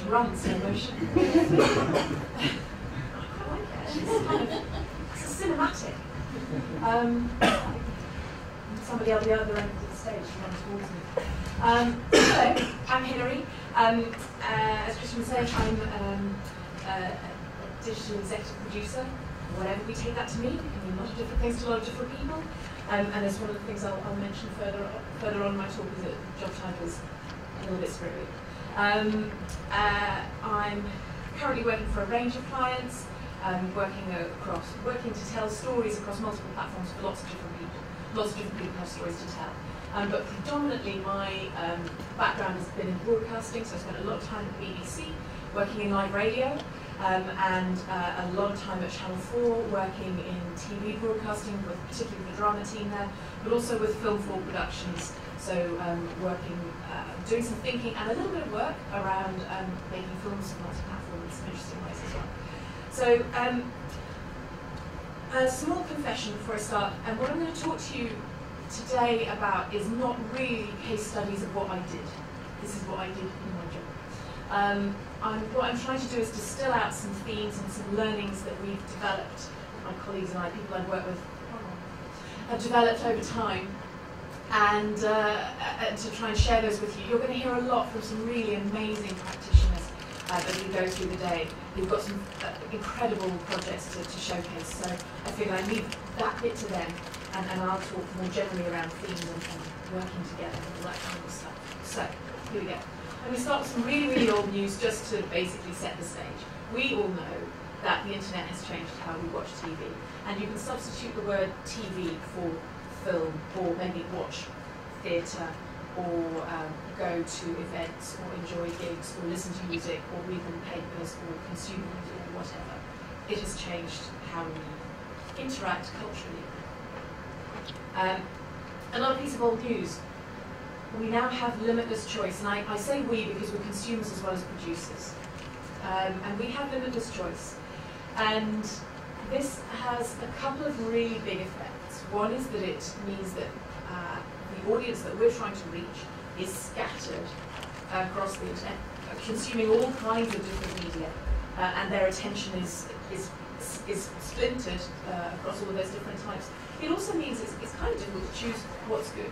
grunt slow motion. I quite like it actually. It's kind of cinematic. Somebody at the other end of the stage runs towards me. So, I'm Hilary. As Christian was saying, I'm a digital executive producer. Whatever we take that to mean, it can mean a lot of different things to a lot of different people. And that's one of the things I'll mention further on in my talk, is that job titles a little bit screwy. I'm currently working for a range of clients, working to tell stories across multiple platforms for lots of different people. Lots of different people have stories to tell. But predominantly my background has been in broadcasting, so I spent a lot of time at the BBC, working in live radio, and a lot of time at Channel 4, working in TV broadcasting, particularly with the drama team there, but also with Film 4 Productions, so doing some thinking and a little bit of work around making films multi-platform in some interesting ways as well. So, a small confession before I start, and what I'm going to talk to you today about is not really case studies of what I did. This is what I did in my job. What I'm trying to do is distill out some themes and some learnings that we've developed, my colleagues and I, people I've worked with, have developed over time, and to try and share those with you. You're going to hear a lot from some really amazing practitioners as we go through the day. We've got some incredible projects to showcase, so I figured I'd leave that bit to them, and I'll talk more generally around themes and working together and all that kind of stuff. So, here we go. I'm going to start with some really, really old news just to basically set the stage. We all know that the internet has changed how we watch TV, and you can substitute the word TV for film, or maybe watch theatre, or go to events, or enjoy gigs, or listen to music, or read the papers, or consume media, or whatever. It has changed how we interact culturally. Another piece of old news. We now have limitless choice, and I say we because we're consumers as well as producers. And we have limitless choice. And this has a couple of really big effects. One is that it means that the audience that we're trying to reach is scattered across the internet, consuming all kinds of different media, and their attention is splintered across all of those different types. It also means it's kind of difficult to choose what's good.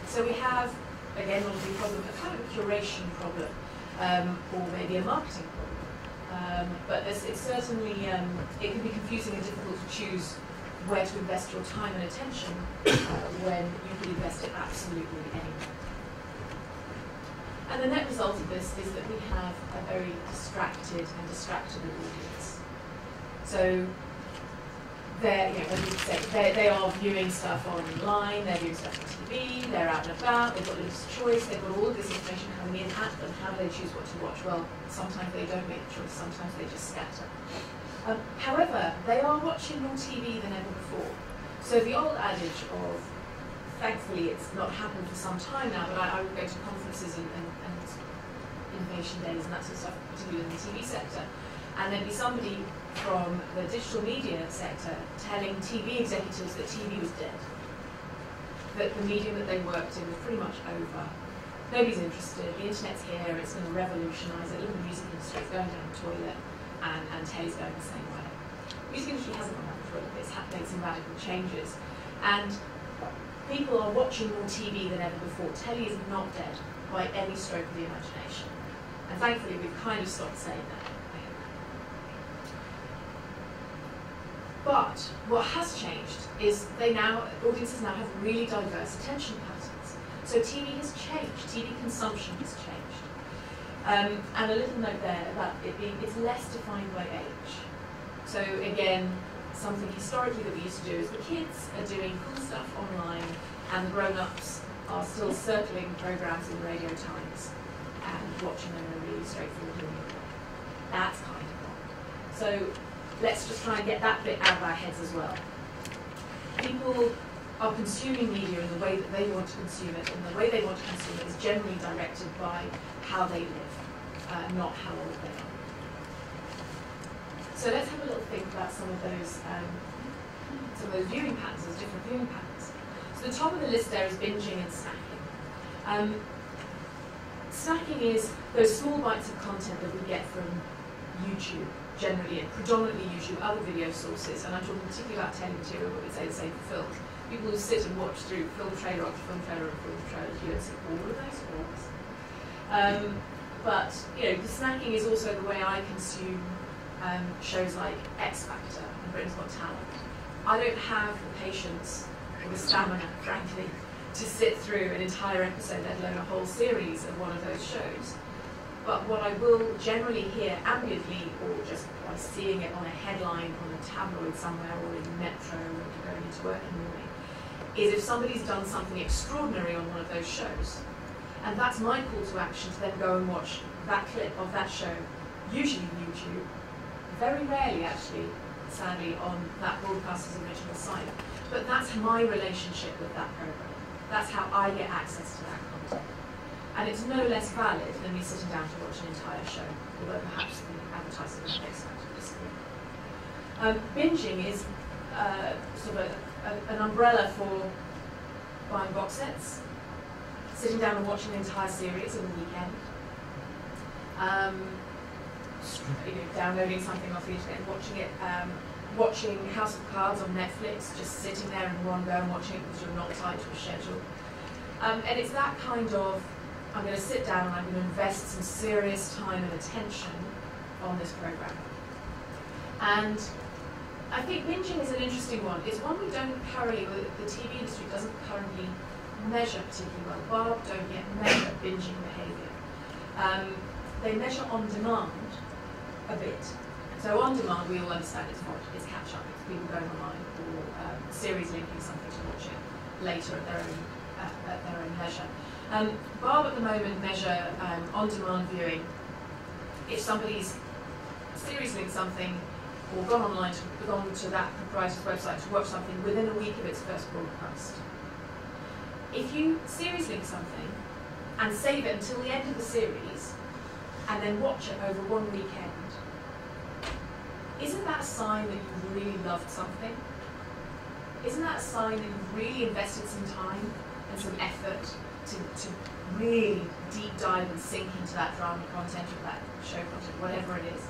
So we have, again, not a big problem, a kind of a curation problem, or maybe a marketing problem. But it's certainly, it can be confusing and difficult to choose where to invest your time and attention when you could invest it absolutely anywhere. And the net result of this is that we have a very distracted and distractible audience. So they are viewing stuff online, they're viewing stuff on TV, they're out and about, they've got limited choice, they've got all of this information coming in at them. How do they choose what to watch? Well, sometimes they don't make a choice, sometimes they just scatter. However, they are watching more TV than ever before. So the old adage of, thankfully it's not happened for some time now, but I would go to conferences and innovation days and that sort of stuff, particularly in the TV sector, and there'd be somebody from the digital media sector telling TV executives that TV was dead, that the medium that they worked in was pretty much over. Nobody's interested, the internet's here, it's going to revolutionise it, look at the music industry, it's going down the toilet, and telly's going the same way. The music industry hasn't gone down the toilet, it's made some radical changes. And people are watching more TV than ever before. Telly is not dead by any stroke of the imagination. And thankfully we've kind of stopped saying that. But what has changed is audiences now have really diverse attention patterns. So TV has changed, TV consumption has changed. And a little note there about it's less defined by age. So again, something historically that we used to do is the kids are doing cool stuff online, and the grown-ups are still circling programs in Radio Times and watching them in a really straightforward way. That's kind of wrong. So let's just try and get that bit out of our heads as well. People are consuming media in the way that they want to consume it, and the way they want to consume it is generally directed by how they live, not how old they are. So let's have a little think about some of those viewing patterns, those different viewing patterns. So the top of the list there is binging and snacking. Snacking is those small bites of content that we get from YouTube, generally, and predominantly YouTube, other video sources, and I'm talking particularly about telematerial, but we'd say the same for film. People who sit and watch through film trailer after film trailer after film trailer, you don't see all of those films. But the snacking is also the way I consume shows like X Factor and Britain's Got Talent. I don't have the patience or the stamina, frankly, to sit through an entire episode, let alone a whole series of one of those shows. But what I will generally hear ambiently, or just by seeing it on a headline on a tabloid somewhere, or in Metro, or going into work in the morning, is if somebody's done something extraordinary on one of those shows, and that's my call to action to then go and watch that clip of that show, usually YouTube, very rarely actually, sadly, on that broadcaster's original site. But that's my relationship with that program. That's how I get access to that content. And it's no less valid than me sitting down to watch an entire show, although perhaps the advertisers of X Factor disagree. Binging is sort of an umbrella for buying box sets, sitting down and watching an entire series in a weekend, downloading something off the internet and watching it, watching House of Cards on Netflix, just sitting there in one go and watching it because you're not tied to a schedule. And it's that kind of, I'm going to sit down and I'm going to invest some serious time and attention on this program. And I think binging is an interesting one. It's one we don't currently, the TV industry doesn't currently measure particularly well. Barb don't yet measure binging behaviour. They measure on demand a bit. So on demand, we all understand it's catch up. It's people going online or series linking something to watch it later at their own leisure. Barb at the moment measure on-demand viewing. If somebody's series linked something or gone online to that proprietor's website to watch something within a week of its first broadcast. If you series link something and save it until the end of the series and then watch it over one weekend, isn't that a sign that you really loved something? Isn't that a sign that you've really invested some time and some effort to really deep dive and sink into that drama content or that show content, whatever it is?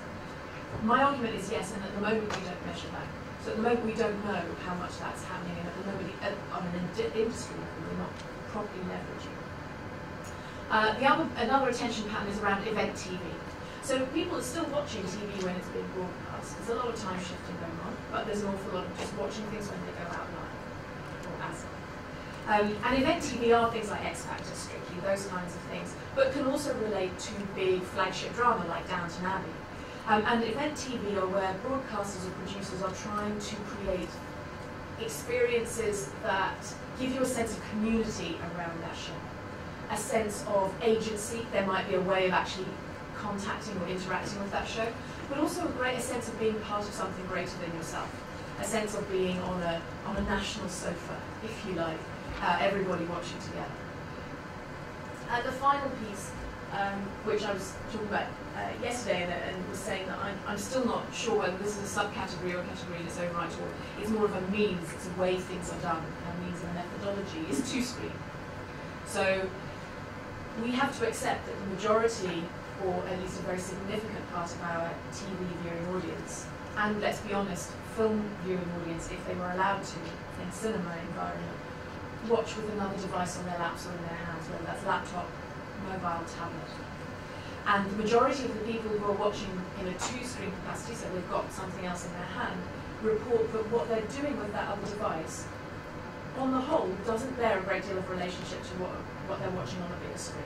My argument is yes, and at the moment we don't measure that. So at the moment we don't know how much that's happening, and at the moment on an industry level we're not properly leveraging. Another attention pattern is around event TV. So people are still watching TV when it's being broadcast. There's a lot of time shifting going on, but there's an awful lot of just watching things when they go out live, or as. And event TV are things like X Factor, Strictly, those kinds of things, but can also relate to big flagship drama like Downton Abbey. And event TV are where broadcasters or producers are trying to create experiences that give you a sense of community around that show, a sense of agency. There might be a way of actually contacting or interacting with that show, but also a sense of being part of something greater than yourself, a sense of being on a national sofa, if you like, everybody watching together. And the final piece, which I was talking about yesterday and was saying that I'm still not sure whether this is a subcategory or a category in its own right, or it's more of a means, it's a way things are done, a means and a methodology, is two-screen. So we have to accept that the majority, or at least a very significant part of our TV viewing audience, and let's be honest, film viewing audience, if they were allowed to, in a cinema environment, watch with another device on their laps or in their hands, whether that's laptop, mobile, tablet. And the majority of the people who are watching in a two-screen capacity, so they've got something else in their hand, report that what they're doing with that other device, on the whole, doesn't bear a great deal of relationship to what they're watching on a bigger screen.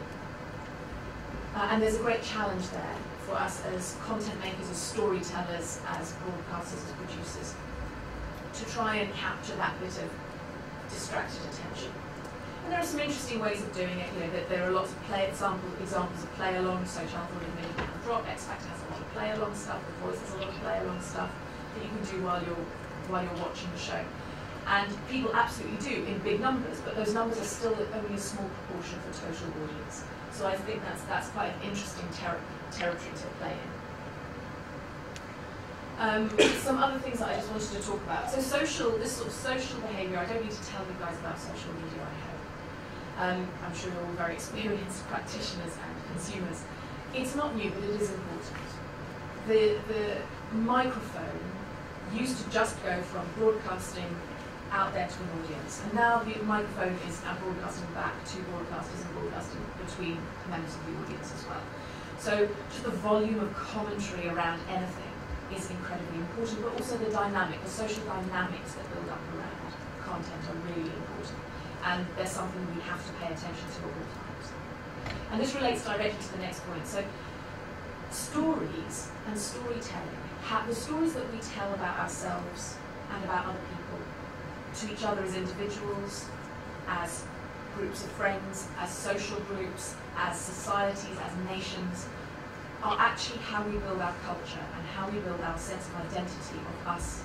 And there's a great challenge there for us as content makers, as storytellers, as broadcasters, as producers, to try and capture that bit of distracted attention. And there are some interesting ways of doing it. There are lots of examples of play-along. So Channel 4 did Mini Pound Drop. X Factor has a lot of play-along stuff. The Voice has a lot of play-along stuff that you can do while you're watching the show. And people absolutely do in big numbers, but those numbers are still only a small proportion of the total audience. So I think that's quite an interesting territory to play in. Some other things that I just wanted to talk about. So this sort of social behaviour, I don't need to tell you guys about social media, I hope. I'm sure you're all very experienced practitioners and consumers. It's not new, but it is important. The microphone used to just go from broadcasting out there to an audience, and now the microphone is now broadcasting back to broadcasters and broadcasting between members of the audience as well. So just the volume of commentary around anything is incredibly important, but also the dynamic, the social dynamics that build up around content are really important. And there's something we have to pay attention to at all times. And this relates directly to the next point. So stories and storytelling, the stories that we tell about ourselves and about other people, to each other as individuals, as groups of friends, as social groups, as societies, as nations, are actually how we build our culture and how we build our sense of identity of us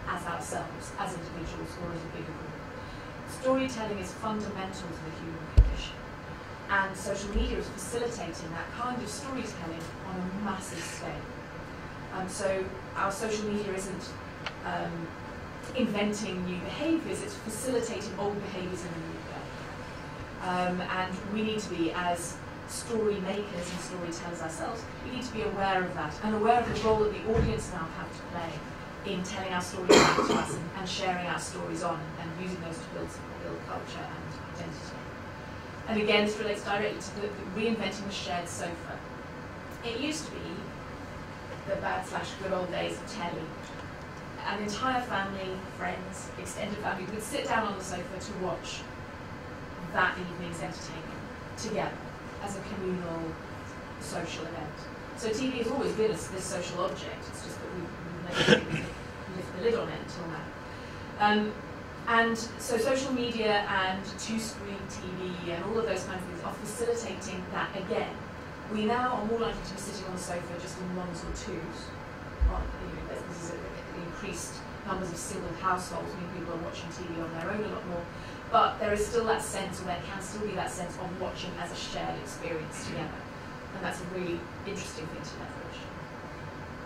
as ourselves, as individuals or as a bigger group. Storytelling is fundamental to the human condition, and social media is facilitating that kind of storytelling on a massive scale. So our social media isn't inventing new behaviours, it's facilitating old behaviours in a new way. And we need to be, as story makers and storytellers ourselves, we need to be aware of that, and aware of the role that the audience now have to play in telling our stories back to us and sharing our stories on and using those to build culture and identity. And again, this relates directly to the reinventing the shared sofa. It used to be the bad/good old days of telly. An entire family, friends, extended family would sit down on the sofa to watch that evening's entertainment together as a communal social event. So TV has always been this social object. It's just that we've never really lifted the lid on it until now. And so social media and two-screen TV and all of those kinds of things are facilitating that again. We now are more likely to be sitting on the sofa just in ones or twos. This is the increased numbers of single households, meaning people are watching TV on their own a lot more. But there is still that sense, or there can still be that sense of watching as a shared experience together. And that's a really interesting thing to leverage.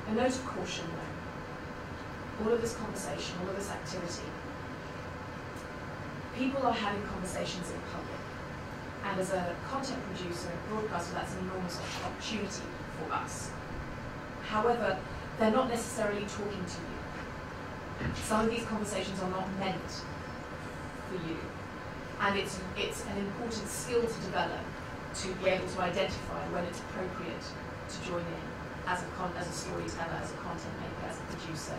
A note of caution though. All of this conversation, all of this activity, people are having conversations in public. And as a content producer and broadcaster, that's an enormous opportunity for us. However, they're not necessarily talking to you. Some of these conversations are not meant for you. And it's an important skill to develop to be able to identify when it's appropriate to join in as a storyteller, as a content maker, as a producer,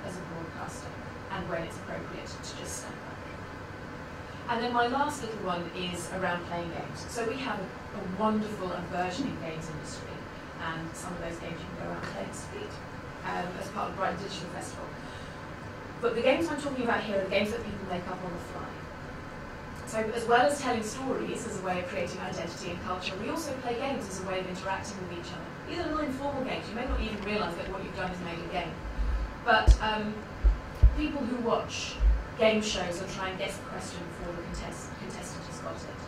as a broadcaster, and when it's appropriate to just stand back. And then my last little one is around playing games. So we have a wonderful and burgeoning games industry, and some of those games you can go out and play at speed as part of the Brighton Digital Festival. But the games I'm talking about here are the games that people make up on the fly. So as well as telling stories as a way of creating identity and culture, we also play games as a way of interacting with each other. These are little informal games. You may not even realise that what you've done is made a game. But people who watch game shows and try and guess the question before the contestant has got it.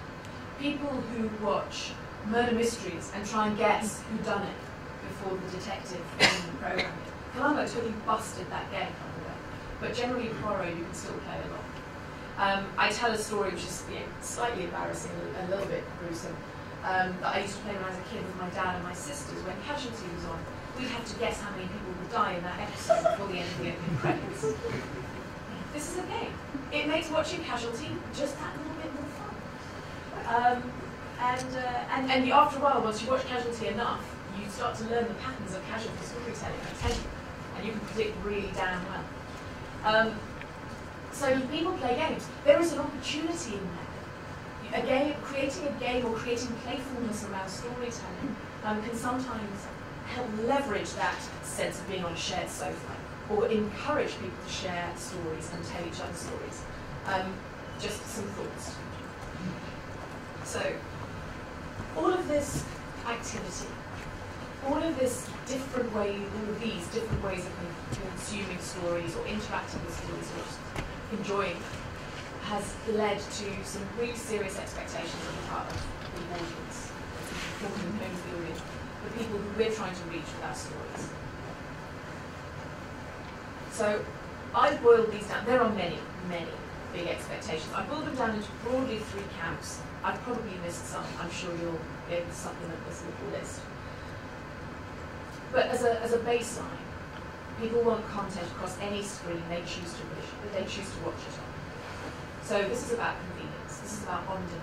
People who watch murder mysteries and try and guess who done it before the detective in the programme. Columbo totally busted that game, by the way. But generally, Poirot, you can still play along. I tell a story which is slightly embarrassing, a little bit gruesome, that I used to play when I was a kid with my dad and my sisters. When Casualty was on, we'd have to guess how many people would die in that episode before the end of the opening credits. This is a game. It makes watching Casualty just that little bit more fun. And after a while, once you watch Casualty enough, you start to learn the patterns of Casualty storytelling, I tell you, and you can predict really damn well. So people play games. There is an opportunity in there. Creating a game or creating playfulness around storytelling can sometimes help leverage that sense of being on a shared sofa, or encourage people to share stories and tell each other stories. Just some thoughts. So, all of this activity, all of these different ways of consuming stories or interacting with stories or just enjoying has led to some really serious expectations on the part of the audience, the people who we're trying to reach with our stories. So I've boiled these down. There are many, many big expectations. I boiled them down into broadly 3 camps. I've probably missed some. I'm sure you'll be able to supplement this little list. But as a baseline, people want content across any screen they choose to watch it on. So this is about convenience. This is about on-demand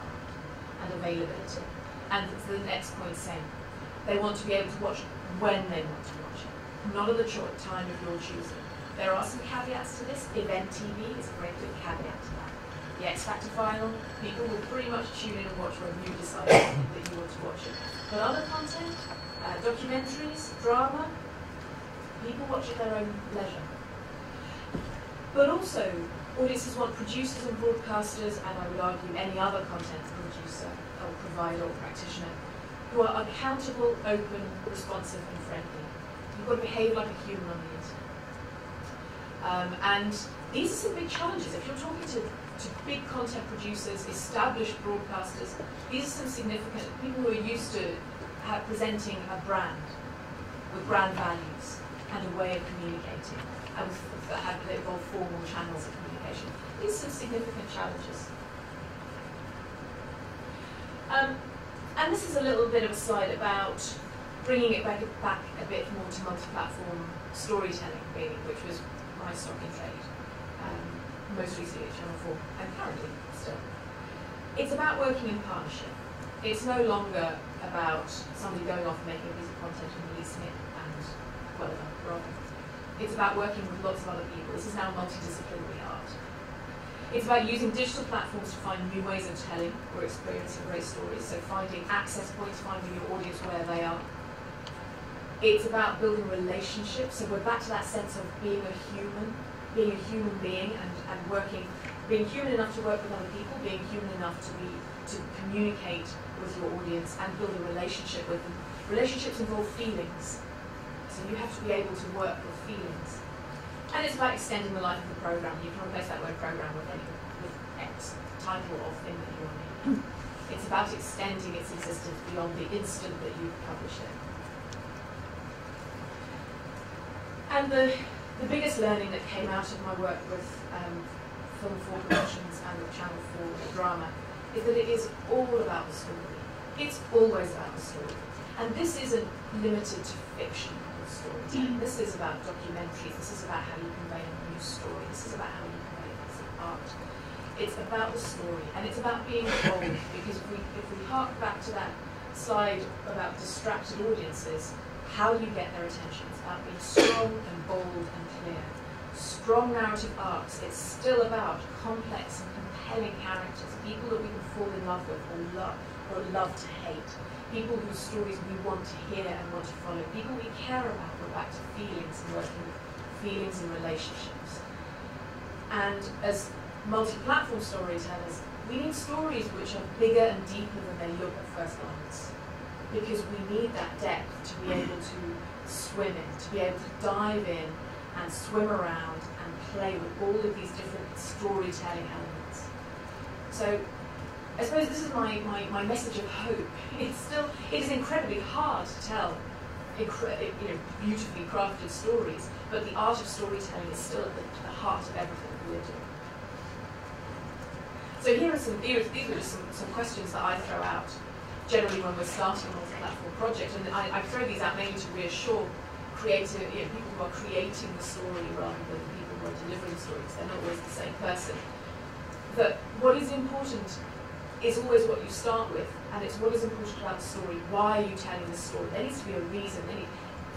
and availability. And the next point same. They want to be able to watch when they want to watch it, not at the time of your choosing. There are some caveats to this. Event TV is a great big caveat to that. The X Factor final, people will pretty much tune in and watch when you decide that you want to watch it. But other content, documentaries, drama, people watch at their own leisure. But also, audiences want producers and broadcasters, and I would argue any other content producer or provider or practitioner, who are accountable, open, responsive, and friendly. You've got to behave like a human on the internet. And these are some big challenges. If you're talking to big content producers, established broadcasters, these are some significant people who are used to presenting a brand with brand values and a way of communicating, and that involve formal channels of communication. These are some significant challenges. And this is a little bit of a slide about bringing it back a bit more to multi-platform storytelling, really, which was my stock in trade, most recently at Channel 4, and currently still. It's about working in partnership. It's no longer about somebody going off and making a piece of content and releasing it and whatever, rather. It's about working with lots of other people. This is now multidisciplinary art. It's about using digital platforms to find new ways of telling or experiencing great stories, so finding access points, finding your audience where they are. It's about building relationships, so we're back to that sense of being a human being and working, being human enough to work with other people, being human enough to communicate with your audience and build a relationship with them. Relationships involve feelings, so you have to be able to work with feelings. And it's about extending the life of the program. You can replace that word program with X, title of thing that you want to make. It's about extending its existence beyond the instant that you publish it. And the biggest learning that came out of my work with Film 4 Productions and with Channel 4 drama is that it is all about the story. It's always about the story. And this isn't limited to fiction or storytelling. This is about documentaries. This is about how you convey a new story. This is about how you convey a piece of art. It's about the story, and it's about being bold, because if we hark back to that slide about distracted audiences, how you get their attention. It's about being strong and bold and clear. Strong narrative arcs, it's still about complex and compelling characters, people that we can fall in love with or love to hate, people whose stories we want to hear and want to follow, people we care about. We're back to feelings and working with feelings and relationships. And as multi-platform storytellers, we need stories which are bigger and deeper than they look at first glance, because we need that depth to be able to swim in, to be able to dive in and swim around and play with all of these different storytelling elements. So I suppose this is my message of hope. It is incredibly hard to tell beautifully crafted stories, but the art of storytelling is still at the heart of everything that we're doing. So these are just some questions that I throw out generally when we're starting a multi-platform project, and I throw these out mainly to reassure people who are creating the story rather than people who are delivering the story, because they're not always the same person. That what is important is always what you start with, and it's what is important about the story. Why are you telling the story? There needs to be a reason.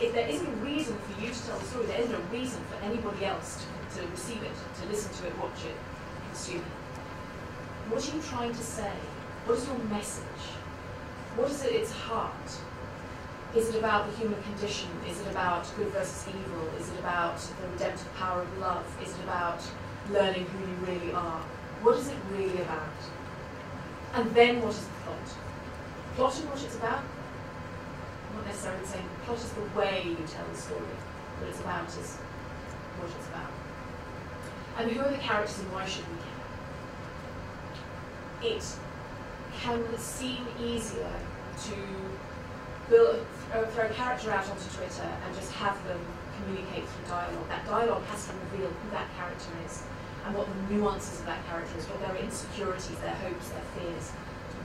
If there isn't a reason for you to tell the story, there isn't a reason for anybody else to receive it, to listen to it, watch it, consume it. What are you trying to say? What is your message? What is at its heart? Is it about the human condition? Is it about good versus evil? Is it about the redemptive power of love? Is it about learning who you really are? What is it really about? And then what is the plot? Plot and what it's about? I'm not necessarily saying plot is the way you tell the story. What it's about is what it's about. And who are the characters and why should we care? It can seem easier to throw a character out onto Twitter and just have them communicate through dialogue. That dialogue has to reveal who that character is and what the nuances of that character is, what their insecurities, their hopes, their fears.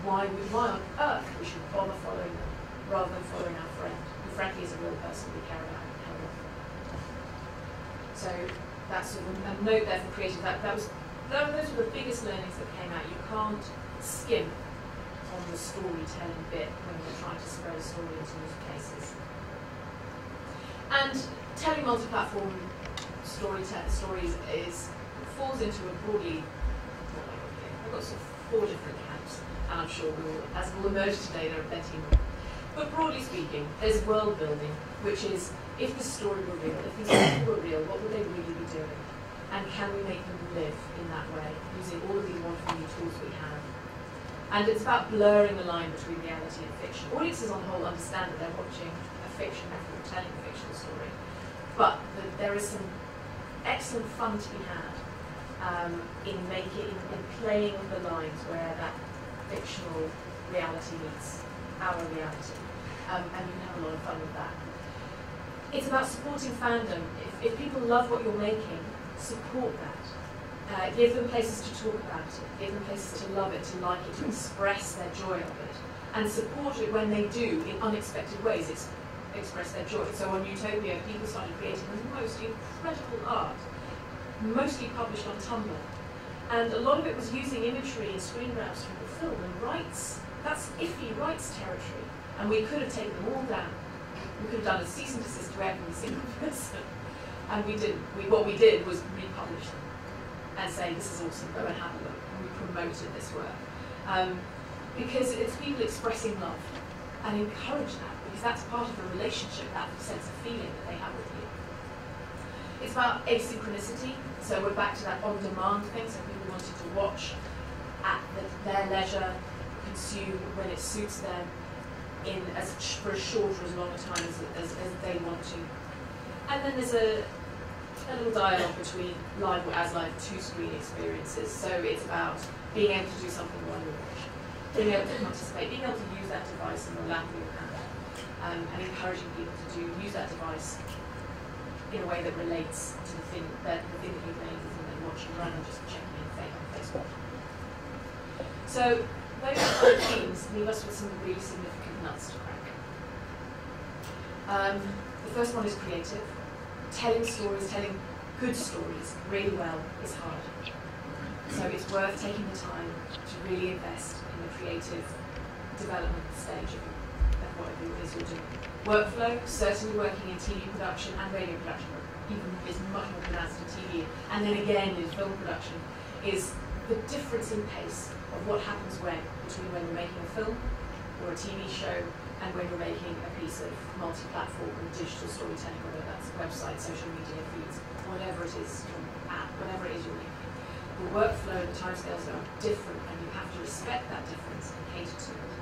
Why on earth we should bother following them rather than following our friend, who frankly is a real person we care about and care about. So that's sort of a note there for creative. Those were the biggest learnings that came out. You can't skim on the storytelling bit when you're trying to spread a story into use cases. And telling multi-platform stories falls into a broadly, I've got sort of 4 different camps, and I'm sure as will emerge today, there are plenty more. But broadly speaking, there's world building, which is, if the story were real, if these people were real, what would they really be doing? And can we make them live in that way, using all of these wonderful new tools we have? And it's about blurring the line between reality and fiction. Audiences on the whole understand that they're watching a fiction or telling a fictional story, but there is some excellent fun to be had in playing with the lines where that fictional reality meets our reality, and you can have a lot of fun with that. It's about supporting fandom. If people love what you're making, support that. Give them places to talk about it, give them places to love it, to like it, to express their joy of it, and support it when they do, in unexpected ways, express their joy. So on Utopia, people started creating the most incredible art, mostly published on Tumblr. And a lot of it was using imagery and screen grabs from the film, and rights, that's iffy rights territory. And we could have taken them all down. We could have done a cease and desist to every single person. And we didn't. What we did was republish them and say, this is awesome, go and have a look. And we promoted this work. Because it's people expressing love, and encourage that, because that's part of the relationship, that sense of feeling that they have with you. It's about asynchronicity, so we're back to that on-demand thing, so people wanted to watch at their leisure, consume when it suits them, for as short or as long a time as they want to. And then there's a little dialogue between live 2-screen experiences. So it's about being able to do something while you're watching, being able to participate, being able to use that device in the lap of your hand, and encouraging people to use that device in a way that relates to the thing that you've made, and watching rather than just checking in on Facebook. So those 5 themes leave us with some really significant nuts to crack. The first one is creative. Telling stories, telling good stories really well is hard. So it's worth taking the time to really invest in the creative development stage of whatever it is you're doing. Workflow, certainly working in TV production and radio production, even is much more pronounced in TV, and then again in film production, is the difference in pace of what happens between when you're making a film or a TV show and when you're making a piece of multi-platform and digital storytelling, whether that's website, social media feeds, whatever it is, app, whatever it is you're making. The workflow, the timescales are different, and you have to respect that difference and cater to it.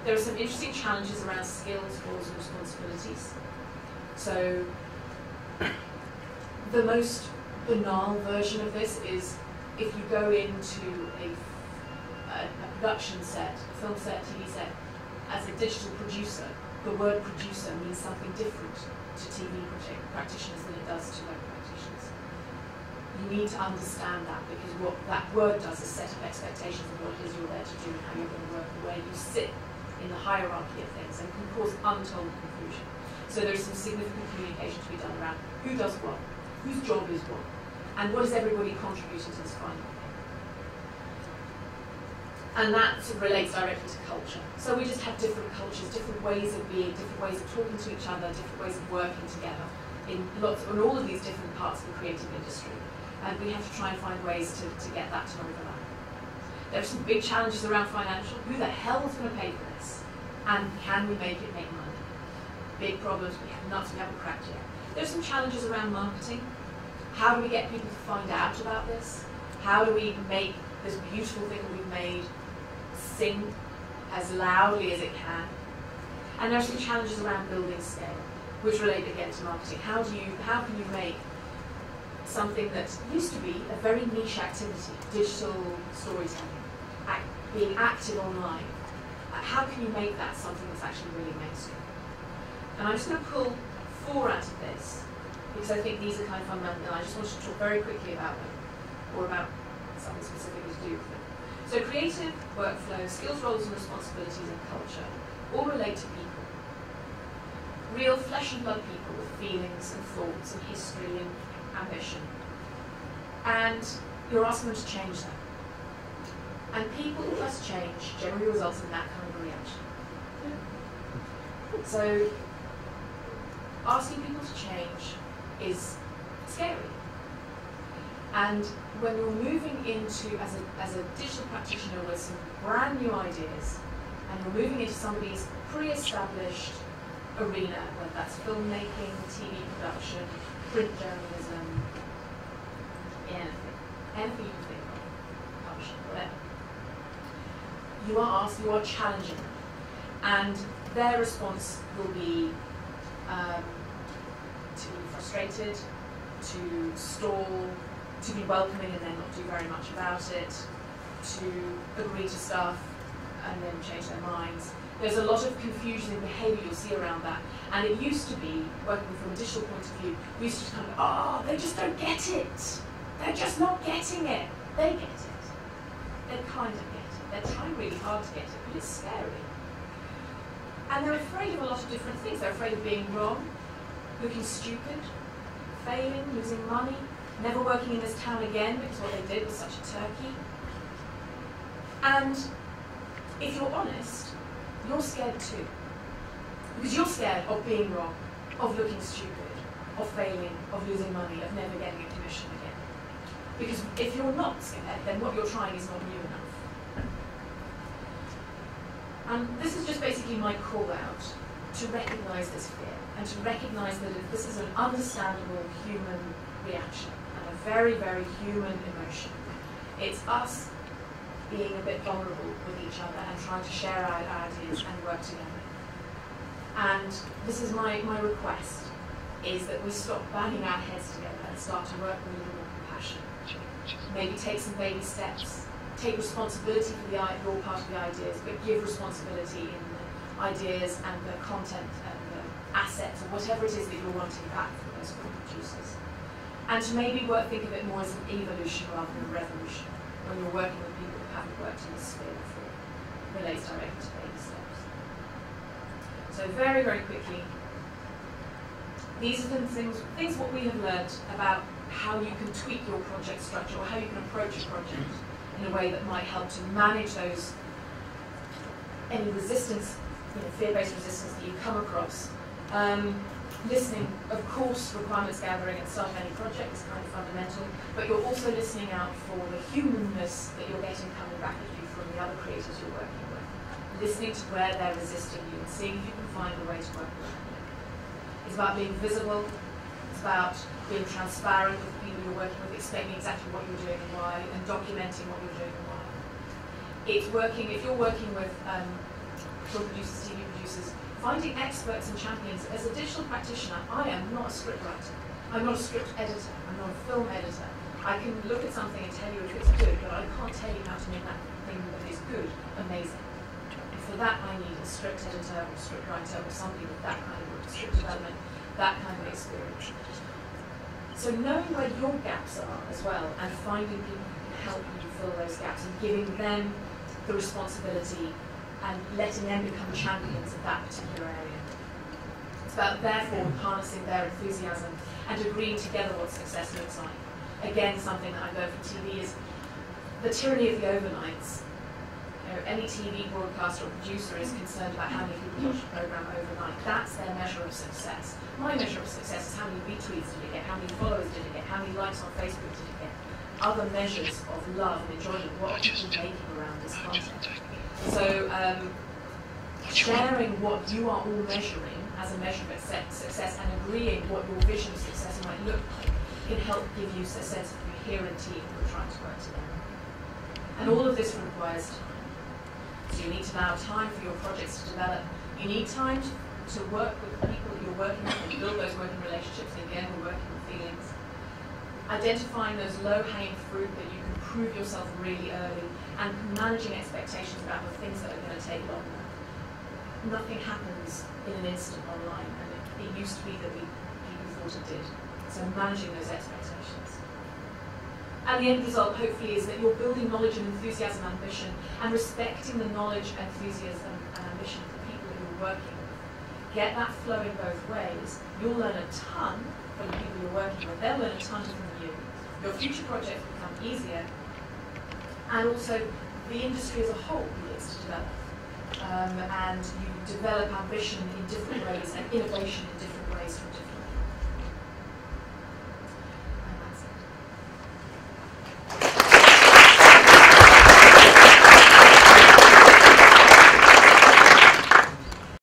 There are some interesting challenges around skills, roles, and responsibilities. So the most banal version of this is if you go into a production set, a film set, TV set, as a digital producer, the word producer means something different to TV practitioners than it does to web practitioners. You need to understand that, because what that word does is set up expectations of what it is you're there to do and how you're going to work, and where you sit in the hierarchy of things, and can cause untold confusion. So there's some significant communication to be done around who does what, whose job is what, and what is everybody contributing to this final thing. And that sort of relates directly to culture. So we just have different cultures, different ways of being, different ways of talking to each other, different ways of working together in all of these different parts of the creative industry. And we have to try and find ways to get that to overlap. There are some big challenges around financial. Who the hell is going to pay for this? And can we make it make money? Big problems, we haven't cracked yet. There's some challenges around marketing. How do we get people to find out about this? How do we make this beautiful thing that we've made sing as loudly as it can? And there are some challenges around building scale, which relate again to marketing. How can you make something that used to be a very niche activity, digital storytelling, being acted online, how can you make that something that's actually really mainstream? And I'm just going to pull 4 out of this, because I think these are kind of fundamental, and I just wanted to talk very quickly about them. or about something specifically to do with it. So creative, workflow, skills, roles and responsibilities, and culture all relate to people. Real flesh and blood people with feelings and thoughts and history and ambition. And you're asking them to change that. And people plus change generally results in that kind of a reaction. So asking people to change is scary. And when you're moving into, as a digital practitioner with some brand new ideas, and you're moving into somebody's pre-established arena, whether that's filmmaking, TV production, print journalism, anything you can think of, publishing, whatever. You are asked, you are challenging them. And their response will be to be frustrated, to stall, to be welcoming and then not do very much about it, to agree to stuff and then change their minds. There's a lot of confusion in behaviour you'll see around that. And it used to be, working from a digital point of view, we used to kind of, oh, they just don't get it. They're just not getting it. They get it. They kind of get it. They're trying really hard to get it, but it's scary. And they're afraid of a lot of different things. They're afraid of being wrong, looking stupid, failing, losing money, never working in this town again because what they did was such a turkey. And if you're honest, you're scared too. Because you're scared of being wrong, of looking stupid, of failing, of losing money, of never getting a commission again. Because if you're not scared, then what you're trying is not new enough. And this is just basically my call out to recognise this fear and to recognise that this is an understandable human reaction and a very, very human emotion. It's us being a bit vulnerable with each other and trying to share our ideas and work together. And this is my request, is that we stop banging our heads together and start to work with a little more compassion. Maybe take some baby steps. Take responsibility for your part of the ideas, but give responsibility in the ideas and the content and the assets or whatever it is that you're wanting back from those producers. And to maybe think of it more as an evolution rather than a revolution when you're working with people who haven't worked in this sphere before. It relates directly to baby steps. So very, very quickly, these are the things what we have learned about how you can tweak your project structure or how you can approach a project in a way that might help to manage any resistance, fear-based resistance that you come across. Listening, of course, requirements gathering at the start of any project is kind of fundamental, but you're also listening out for the humanness that you're getting coming back at you from the other creators you're working with. Listening to where they're resisting you and seeing if you can find a way to work around it. It's about being visible. It's about being transparent with the people you're working with, explaining exactly what you're doing and why, and documenting what you're doing and why. It's working, if you're working with film producers, TV producers, finding experts and champions. As a digital practitioner, I am not a script writer. I'm not a script editor. I'm not a film editor. I can look at something and tell you if it's good, but I can't tell you how to make that thing that is good amazing. And for that, I need a script editor or script writer or somebody with that kind of script development, that kind of experience. So knowing where your gaps are as well and finding people who can help you to fill those gaps and giving them the responsibility and letting them become champions of that particular area. It's about therefore harnessing their enthusiasm and agreeing together what success looks like. Again, something that I've learned from TV is the tyranny of the overnights. Any TV broadcaster or producer is concerned about how many people watch the programme overnight. That's their measure of success. My measure of success is how many retweets did it get, how many followers did it get, how many likes on Facebook did it get. Other measures of love and enjoyment, what are people making around this content. So sharing what you are all measuring as a measure of success and agreeing what your vision of success might look like can help give you a sense of coherence team who are trying to work together. And all of this requires time. So you need to allow time for your projects to develop. You need time to work with the people that you're working with and build those working relationships. And again, we're working with feelings. Identifying those low-hanging fruit that you can prove yourself really early and managing expectations about the things that are going to take longer. Nothing happens in an instant online, and it used to be that people thought it did. So managing those expectations. And the end result, hopefully, is that you're building knowledge and enthusiasm, ambition, and respecting the knowledge, enthusiasm, and ambition of the people who you're working with. Get that flow in both ways. You'll learn a ton from the people you're working with. They'll learn a ton from you. Your future projects become easier. And also, the industry as a whole begins to develop. And you develop ambition in different ways and innovation in different ways from different